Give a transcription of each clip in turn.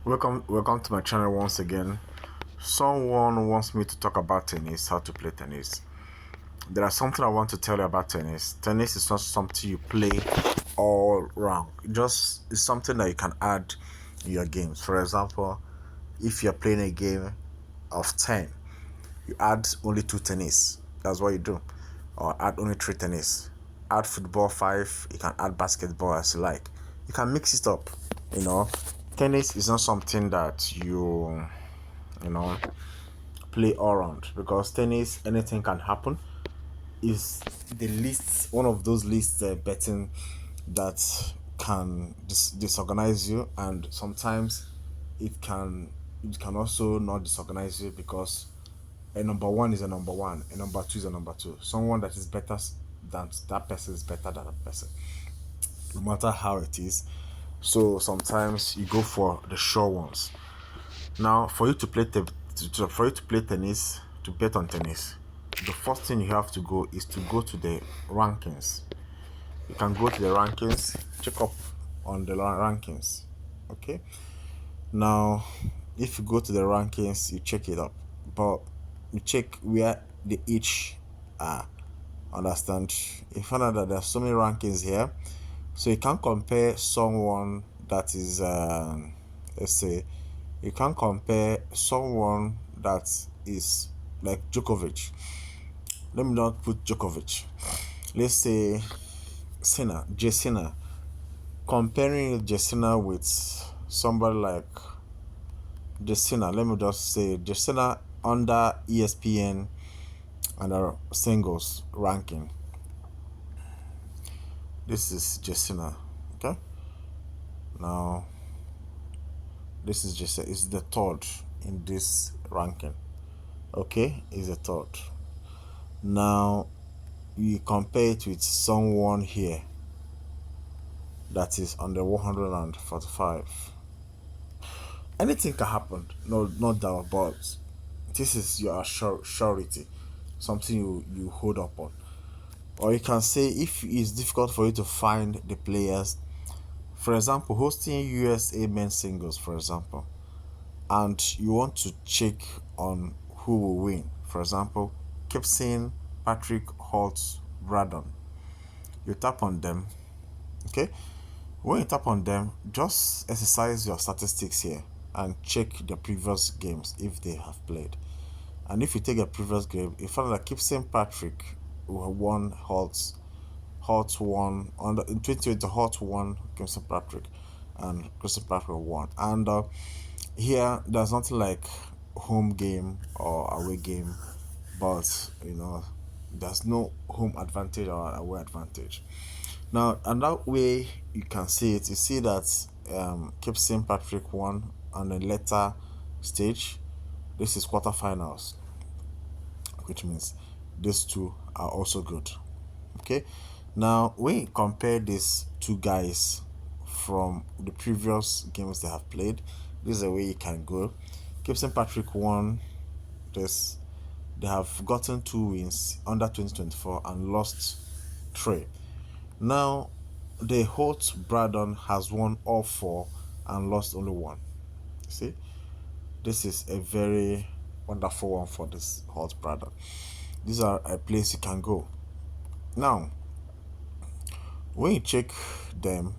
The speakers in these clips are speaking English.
Welcome to my channel once again. Someone wants me to talk about tennis, how to play tennis. There are something I want to tell you about tennis. Tennis is not something you play all round. It's something that you can add in your games. For example, if you're playing a game of 10, you add only 2 tennis. That's what you do. Or add only 3 tennis. Add football 5, you can add basketball as you like. You can mix it up, you know. Tennis is not something that you know play all around, because tennis anything can happen. Is the list one of those lists betting that can disorganize you, and sometimes it can also not disorganize you, because a number one is a number one, a number two is a number two. Someone that is better than that person is better than that person, no matter how it is. So sometimes you go for the sure ones. Now, for you to play tennis, to bet on tennis, the first thing you have to go is to go to the rankings. You can go to the rankings, check up on the rankings. Okay. Now, if you go to the rankings, you check it up, but you check where the each are. Understand? You find out that there are so many rankings here, so you can compare someone that is, let's say, you can compare someone that is like Djokovic. Let me not put Djokovic. Let's say Jessina. Comparing Jessina with somebody like Jessina, let me just say Jessina under ESPN and our singles ranking. This is Jessina. Okay. Now this is Jessina. Is the third in this ranking. Okay, is the third. Now you compare it with someone here that is on the 145. Anything can happen, no doubt, but this is your surety, something you hold up on. Or you can say, if it's difficult for you to find the players, for example, hosting USA men's singles, for example, and you want to check on who will win, for example, Gibson, Patrick, Holt, Braddon. You tap on them. Okay. When you tap on them, just exercise your statistics here and check the previous games if they have played. And if you take a previous game, you find that Gibson Patrick won Holt won in 2020. Holt won Gibson Patrick, and Gibson Patrick won. And here there's nothing like home game or away game, but there's no home advantage or away advantage. Now, and that way you can see it. You see that Cape St. Patrick won on a later stage. This is quarterfinals, which means these two are also good. Okay. Now, when you compare these two guys from the previous games they have played, this is the way you can go. Cape St. Patrick won this. They have gotten 2 wins under 2024 and lost 3. Now, the Holt Braddon has won all 4 and lost only 1. See, this is a very wonderful one for this Holt Braddon. These are a place you can go. Now, when you check them,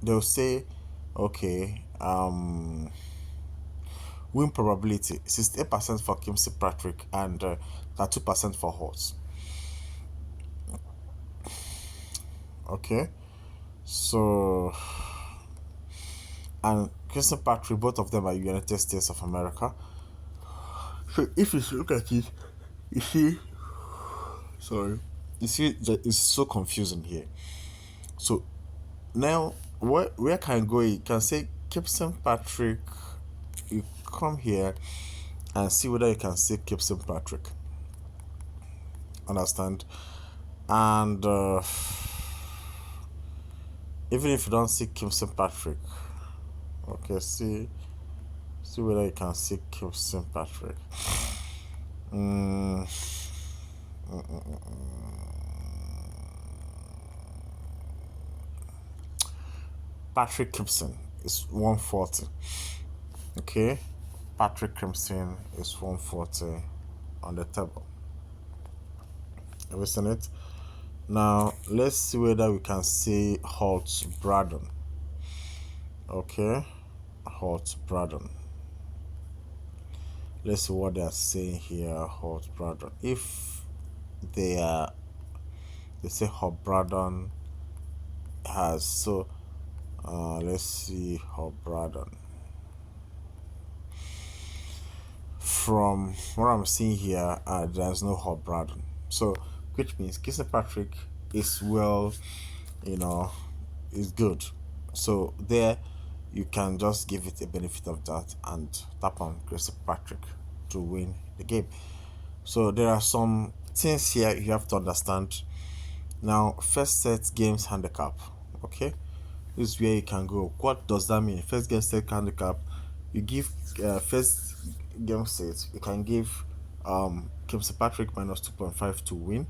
they'll say, okay, win probability 68% for Kimsey Patrick and 32% for Holt. Okay, so, and Christian Patrick, both of them are United States of America. So if you look at it, you see that it's so confusing here. So now where can I go? You can say Gibson Patrick. You come here and see whether you can see Gibson Patrick. Understand? And even if you don't see Gibson Patrick, okay, see whether you can see Gibson Patrick. Patrick Gibson is 140. Okay, Patrick Crimson is 140 on the table. Have you seen it? Now let's see whether we can see Holt Braddon. Okay, Holt Braddon. Let's see what they are saying here. Holt Braddon. If they are, they say Holt Braddon has so. Let's see Holt Braddon. From what I'm seeing here, there's no Holt Braddon. So, which means Patrick is well, you know, is good. So there, you can just give it a benefit of that and tap on Patrick to win the game. So there are some things here you have to understand. Now, first set games handicap. Okay, this is where you can go. What does that mean? First game set handicap. You give first game set. You can give Patrick minus 2.5 to win,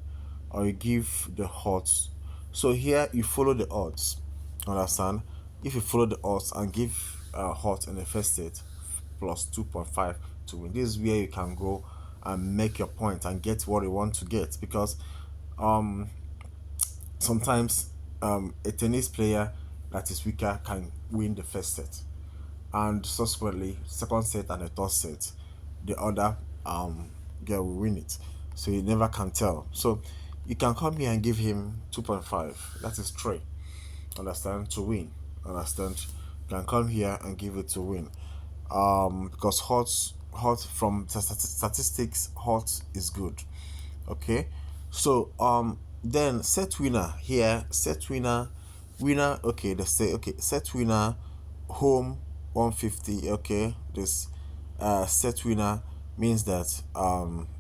or you give the odds. So here you follow the odds. Understand? If you follow the odds and give odds in the first set plus 2.5 to win, this is where you can go and make your point and get what you want to get, because um sometimes a tennis player that is weaker can win the first set, and subsequently second set and the third set the other girl will win it. So you never can tell. So you can come here and give him 2.5, that is 3, understand, to win. Understand? You can come here and give it to win. Because hot from statistics, hot is good. Okay, so then set winner here, set winner, winner. Okay, let's say, okay, set winner, home 150. Okay, this set winner means that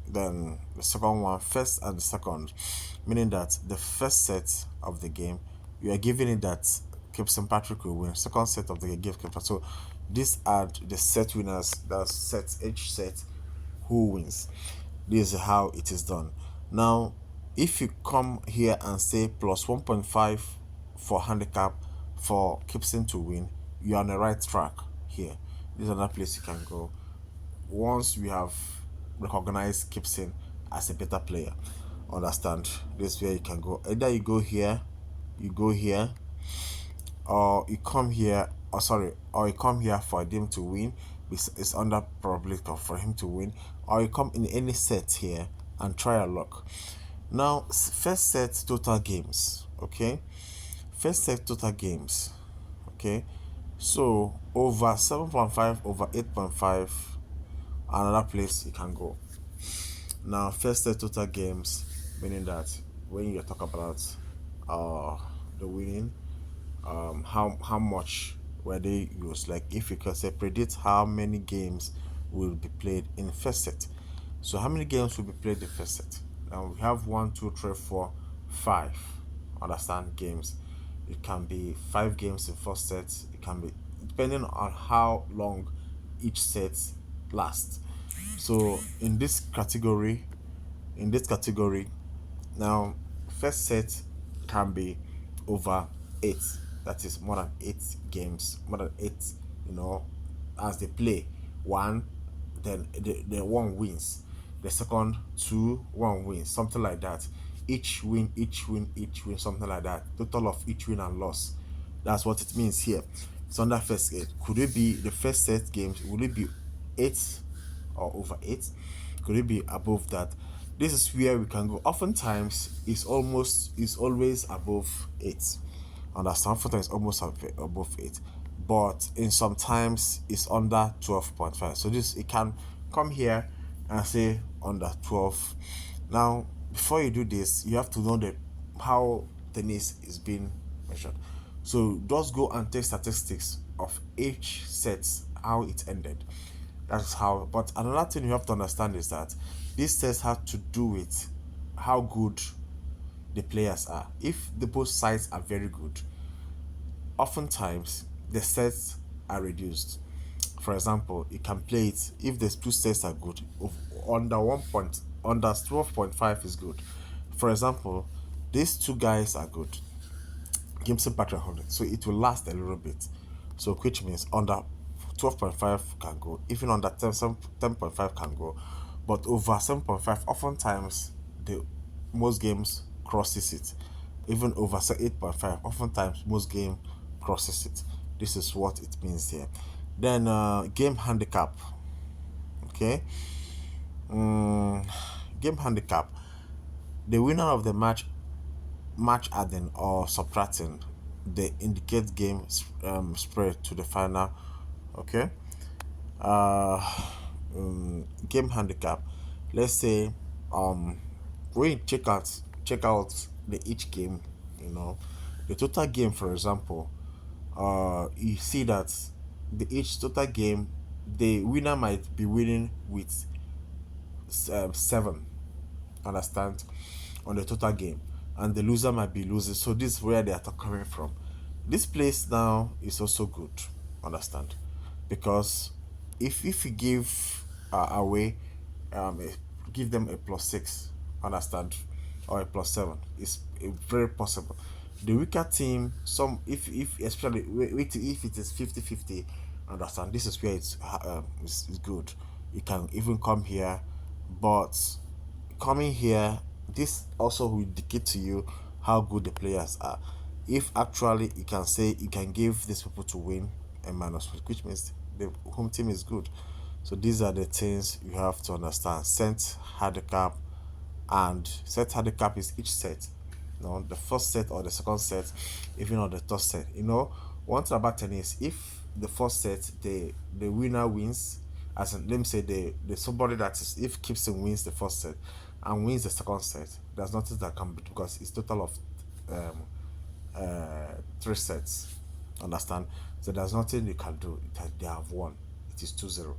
then the second one, first and the second, meaning that the first set of the game you are giving it that St. Patrick will win. Second set of the game give Cape. So these are the set winners that set each set who wins. This is how it is done. Now, if you come here and say plus 1.5 for handicap for Gibson to win, you're on the right track here. This is another place you can go once we have recognized Gibson as a better player. Understand? This is where you can go. Either you go here, or you come here, or sorry, or you come here for him to win. It's under probability for him to win, or you come in any set here and try your luck. Now, first set total games. Okay, first set total games. Okay, so over 7.5 over 8.5, another place you can go. Now, first set total games, meaning that when you talk about the winning, how much were they used, like if you can say predict how many games will be played in first set. So how many games will be played in first set? Now we have 1, 2, 3, 4, 5, understand, games. It can be 5 games in first set. It can be depending on how long each set lasts. So in this category, now, first set can be over 8. That is more than 8 games, more than 8, you know, as they play. One, then the one wins. The second, two, one wins, something like that. Each win, each win, each win, something like that. Total of each win and loss. That's what it means here. It's under first set. Could it be the first set games? Will it be 8 or over 8? Could it be above that? This is where we can go. Oftentimes it's always above 8. Understand? Oftentimes almost above 8, but in sometimes it's under 12.5. So this, it can come here and say under 12. Now, before you do this, you have to know that how tennis is being measured. So just go and take statistics of each set, how it ended. That's how. But another thing you have to understand is that these tests have to do with how good the players are. If the both sides are very good, oftentimes the sets are reduced. For example, you can play it if the two sets are good. Under 1 point, under 12.5 is good. For example, these two guys are good. Gibson Patrick 100, so it will last a little bit. So which means under 12.5 can go, even under 10.5 can go, but over 7.5 oftentimes the most games crosses it. Even over say 8.5 oftentimes most game crosses it. This is what it means here. Then game handicap. Okay. mm, Game handicap, the winner of the match adding or subtracting, they indicate game spread to the final. Okay. uh Game handicap, let's say, um when you check out the each game, you know, the total game, for example, you see that the each total game, the winner might be winning with 7, understand, on the total game, and the loser might be losing. So this is where they are coming from. This place now is also good, understand, because if you give away, give them a +6, understand, or a +7, it's very possible. The weaker team, some, if especially if it is 50-50, understand, this is where it's good. You can even come here, but coming here, this also will indicate to you how good the players are. If actually you can say you can give these people to win a -1, which means the home team is good. So these are the things you have to understand. Set handicap is each set. You know, the first set or the second set, even on the third set. You know, one thing about tennis, if the first set the winner wins, as in, let me say the somebody that is, if Gibson wins the first set and wins the second set, there's nothing that can be, because it's total of um 3 sets. Understand? So there's nothing you can do. They have won. It is 2-0.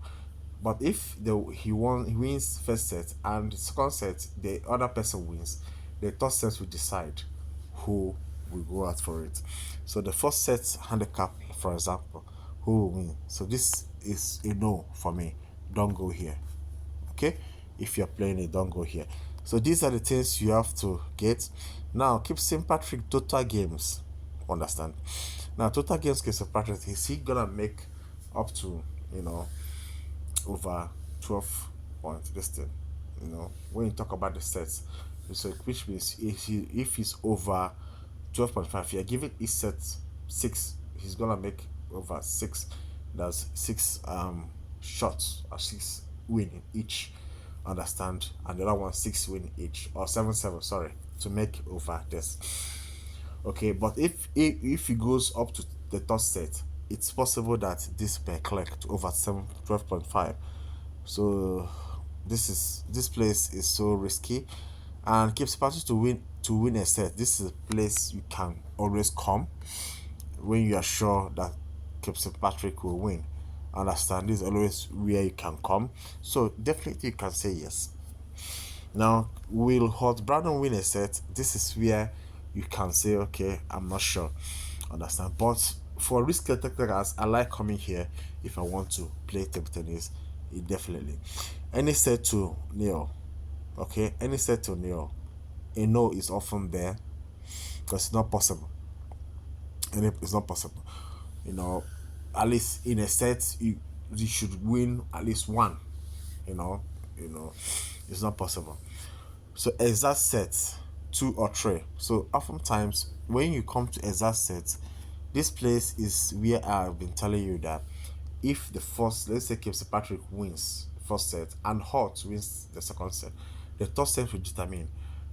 But if he wins first set and the second set the other person wins, the third set will decide who will go out for it. So the first set handicap, for example, who will win. So this is a no for me. Don't go here. Okay, if you're playing it, don't go here. So these are the things you have to get. Now keep St. Patrick total games, understand. Now total games, keep St. Patrick, is he gonna make up to, you know, over 12 points this thing, you know, when you talk about the sets. So which means if he's over 12.5, you're giving each set 6, he's gonna make over 6. That's 6 shots, or 6 winning each, understand, and the other one 6 winning each, or 7-7, sorry, to make over this. Okay, but if he goes up to the third set, it's possible that this may collect over 12.5. So this place is so risky, and keeps parties to win a set. This is a place you can always come when you are sure that Cape Patrick will win. Understand, this is always where you can come. So definitely you can say yes. Now, will Hot Brandon win a set? This is where you can say, okay, I'm not sure. Understand? But for risky technicals, I like coming here if I want to play table tennis. Definitely. Any set to Neo. Okay? Any set to Neo. A no is often there because it's not possible. And it's not possible. You know, at least in a set, you should win at least one. You know, you know, it's not possible. So exact sets, 2 or 3. So oftentimes when you come to exact sets, this place is where I've been telling you that if the first, let's say Cape Patrick wins the first set and Hart wins the second set, the third set will determine.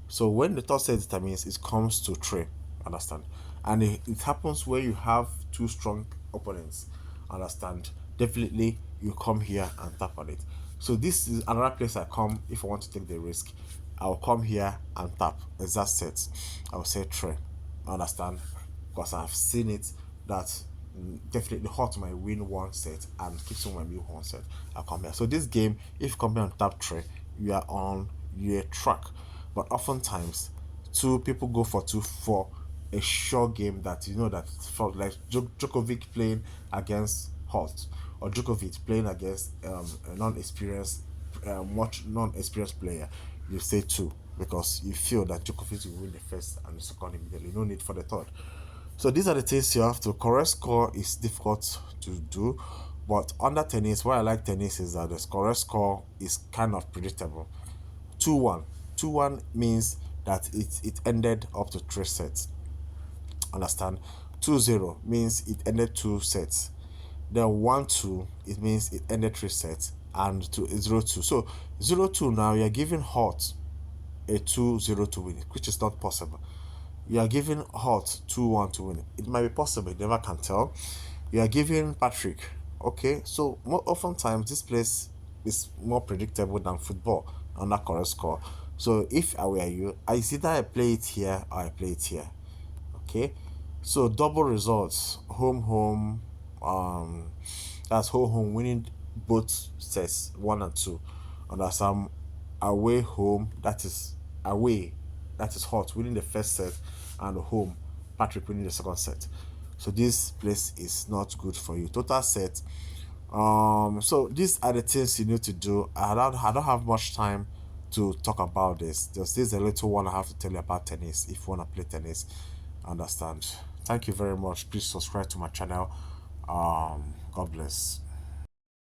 So when the third set determines, it comes to 3. Understand? And it happens where you have 2 strong opponents. Understand? Definitely you come here and tap on it. So this is another place I come if I want to take the risk. I'll come here and tap exact sets. I'll say 3. Understand? Because I've seen it that definitely Hot might win one set and Gibson might win one set. I'll come here. So this game, if you come here and tap 3, you are on your track. But oftentimes, two people go for 2 for a short game that you know that, for like Djokovic playing against Hot, or Djokovic playing against a much non-experienced player, you say 2 because you feel that Djokovic will win the first and the second immediately. No need for the third. So these are the things you have to. Correct score is difficult to do, But under tennis, why I like tennis is that the correct score is kind of predictable. 2-1. 2-1 means that it ended up to three sets. Understand? 2-0 means it ended two sets. Then 1-2, it means it ended three sets. And to 0-2. So 0-2 now you're giving Hot a 2-0 to win it, which is not possible. You are giving Hot 2-1 to win it. It might be possible, you never can tell. You are giving Patrick. Okay, so more oftentimes this place is more predictable than football on that correct score. So if I were you, I either I play it here or I play it here. Okay, so double results, home, that's home winning both sets 1 and 2. And that's away home, that is away, that is Hot winning the first set, and home Patrick winning the second set. So this place is not good for you. Total set. So these are the things you need to do. I don't have much time to talk about this. Just this is a little one I have to tell you about tennis if you want to play tennis. Understand. Thank you very much. Please subscribe to my channel. God bless.